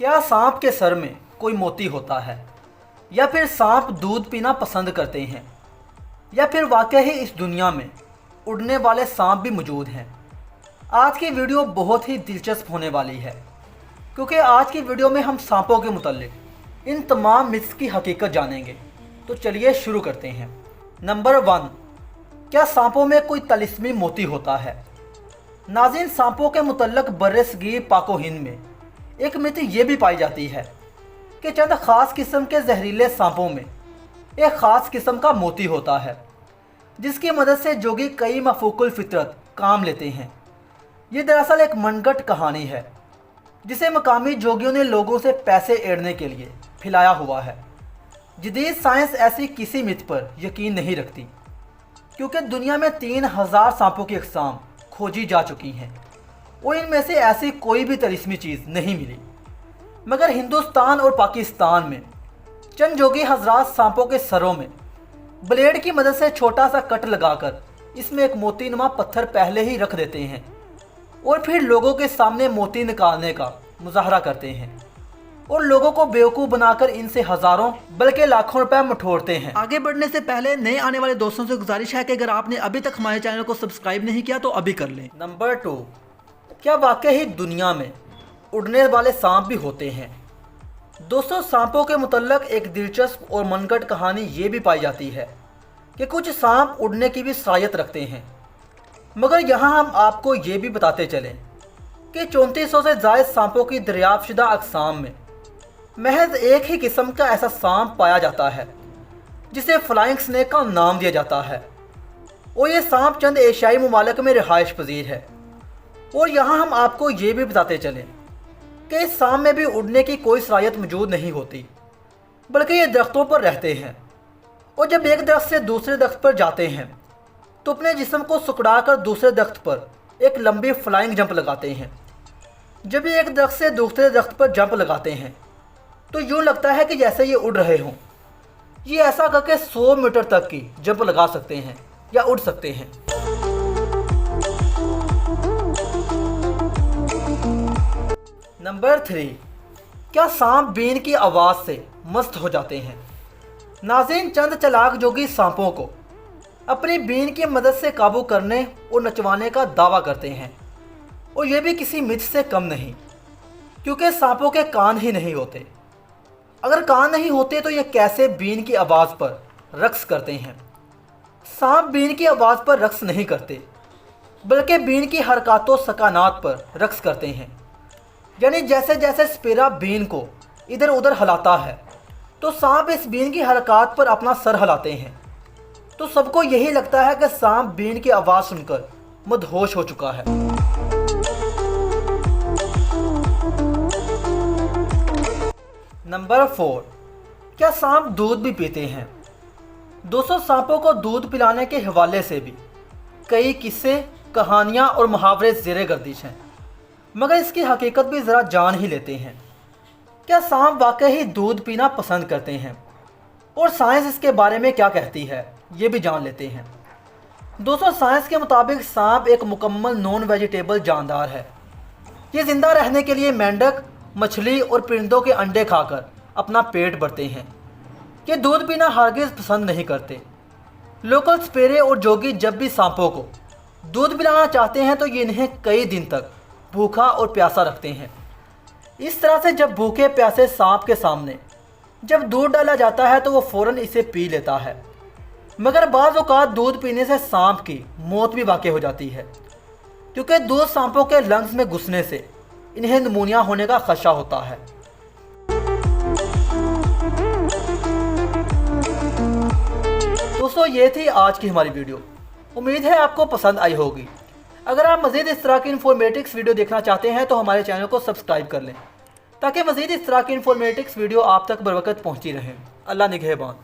क्या सांप के सर में कोई मोती होता है, या फिर सांप दूध पीना पसंद करते हैं, या फिर वाकई ही इस दुनिया में उड़ने वाले सांप भी मौजूद हैं। आज की वीडियो बहुत ही दिलचस्प होने वाली है, क्योंकि आज की वीडियो में हम सांपों के मुताल्लिक इन तमाम मिथ्स की हकीकत जानेंगे। तो चलिए शुरू करते हैं। नंबर 1, क्या सांपों में कोई तलिस्मी मोती होता है? नाज़रीन, सांपों के मुतल्लिक बर्रे-सगीर पाको हिंद में एक मिथ ये भी पाई जाती है कि चंद ख़ास किस्म के जहरीले सांपों में एक ख़ास किस्म का मोती होता है, जिसकी मदद से जोगी कई मफूकुल फितरत काम लेते हैं। ये दरअसल एक मनगढ़ंत कहानी है, जिसे मकामी जोगियों ने लोगों से पैसे एड़ने के लिए फैलाया हुआ है। जदीद साइंस ऐसी किसी मिथ पर यकीन नहीं रखती, क्योंकि दुनिया में 3000 सांपों की अक़साम खोजी जा चुकी हैं और इनमें से ऐसी कोई भी तलिस्मी चीज़ नहीं मिली। मगर हिंदुस्तान और पाकिस्तान में चंद जोगी हजरात सांपों के सरों में ब्लेड की मदद से छोटा सा कट लगाकर इसमें एक मोतीनुमा पत्थर पहले ही रख देते हैं और फिर लोगों के सामने मोती निकालने का मुजाहरा करते हैं और लोगों को बेवकूफ़ बनाकर इनसे हज़ारों बल्कि लाखों रुपए मठोड़ते हैं। आगे बढ़ने से पहले नए आने वाले दोस्तों से गुजारिश है कि अगर आपने अभी तक हमारे चैनल को सब्सक्राइब नहीं किया तो अभी कर लें। नंबर 2, क्या वाकई ही दुनिया में उड़ने वाले सांप भी होते हैं? दोस्तों, सांपों के मुतल्लिक एक दिलचस्प और मनगढ़ंत कहानी ये भी पाई जाती है कि कुछ सांप उड़ने की भी सलाहियत रखते हैं। मगर यहाँ हम आपको ये भी बताते चलें कि 3400 से ज़ायद सांपों की दरियाफ्तशुदा अक़साम में महज एक ही किस्म का ऐसा सांप पाया जाता है जिसे फ्लाइंग स्नेक का नाम दिया जाता है, और ये सांप चंद एशियाई ममालिक में रिहाइश पजीर है। और यहाँ हम आपको ये भी बताते चलें कि इस सांप में भी उड़ने की कोई सलाहियत मौजूद नहीं होती, बल्कि ये दरख्तों पर रहते हैं और जब एक दरख्त से दूसरे दरख्त पर जाते हैं तो अपने जिस्म को सुकड़ा कर दूसरे दरख्त पर एक लंबी फ्लाइंग जंप लगाते हैं। जब ये एक दरख्त से दूसरे दरख्त पर जंप लगाते हैं तो यूँ लगता है कि जैसे ये उड़ रहे हों। ये ऐसा करके 100 मीटर तक की जंप लगा सकते हैं या उड़ सकते हैं। नंबर 3, क्या सांप बीन की आवाज़ से मस्त हो जाते हैं? नाज़रीन, चंद चालाक जोगी सांपों को अपनी बीन की मदद से काबू करने और नचवाने का दावा करते हैं, और ये भी किसी मिथ से कम नहीं, क्योंकि सांपों के कान ही नहीं होते। अगर कान नहीं होते तो ये कैसे बीन की आवाज़ पर रक्स करते हैं? सांप बीन की आवाज़ पर रक्स नहीं करते, बल्कि बीन की हरकतों सकानात पर रक्स करते हैं। यानी जैसे जैसे स्पेरा बीन को इधर उधर हिलाता है तो सांप इस बीन की हरकत पर अपना सर हिलाते हैं। तो सबको यही लगता है कि सांप बीन की आवाज़ सुनकर मदहोश हो चुका है। नंबर 4, क्या सांप दूध भी पीते हैं? दोस्तों, सांपों को दूध पिलाने के हवाले से भी कई किस्से, कहानियाँ और मुहावरे ज़ेरे गर्दिश हैं, मगर इसकी हकीकत भी ज़रा जान ही लेते हैं। क्या सांप वाकई ही दूध पीना पसंद करते हैं, और साइंस इसके बारे में क्या कहती है ये भी जान लेते हैं। दोस्तों, साइंस के मुताबिक सांप एक मुकम्मल नॉन वेजिटेबल जानदार है। ये ज़िंदा रहने के लिए मेंढक, मछली और परिंदों के अंडे खाकर अपना पेट भरते हैं। ये दूध पीना हरगिज़ पसंद नहीं करते। लोकल स्पेरे और जोगी जब भी सांपों को दूध पिलाना चाहते हैं तो ये इन्हें कई दिन तक भूखा और प्यासा रखते हैं। इस तरह से जब भूखे प्यासे सांप के सामने जब दूध डाला जाता है तो वो फ़ौरन इसे पी लेता है। मगर बाज़ औक़ात दूध पीने से सांप की मौत भी वाक़ई हो जाती है, क्योंकि दूध सांपों के लंग्स में घुसने से इन्हें निमोनिया होने का खदशा होता है। दोस्तों, ये थी आज की हमारी वीडियो। उम्मीद है आपको पसंद आई होगी। अगर आप मज़ीद इस तरह की इन्फॉर्मेटिक्स वीडियो देखना चाहते हैं तो हमारे चैनल को सब्सक्राइब कर लें, ताकि मज़ीद इस तरह की इन्फॉर्मेटिक्स वीडियो आप तक बर वक्त पहुँची रहें। अल्लाह निगहबान।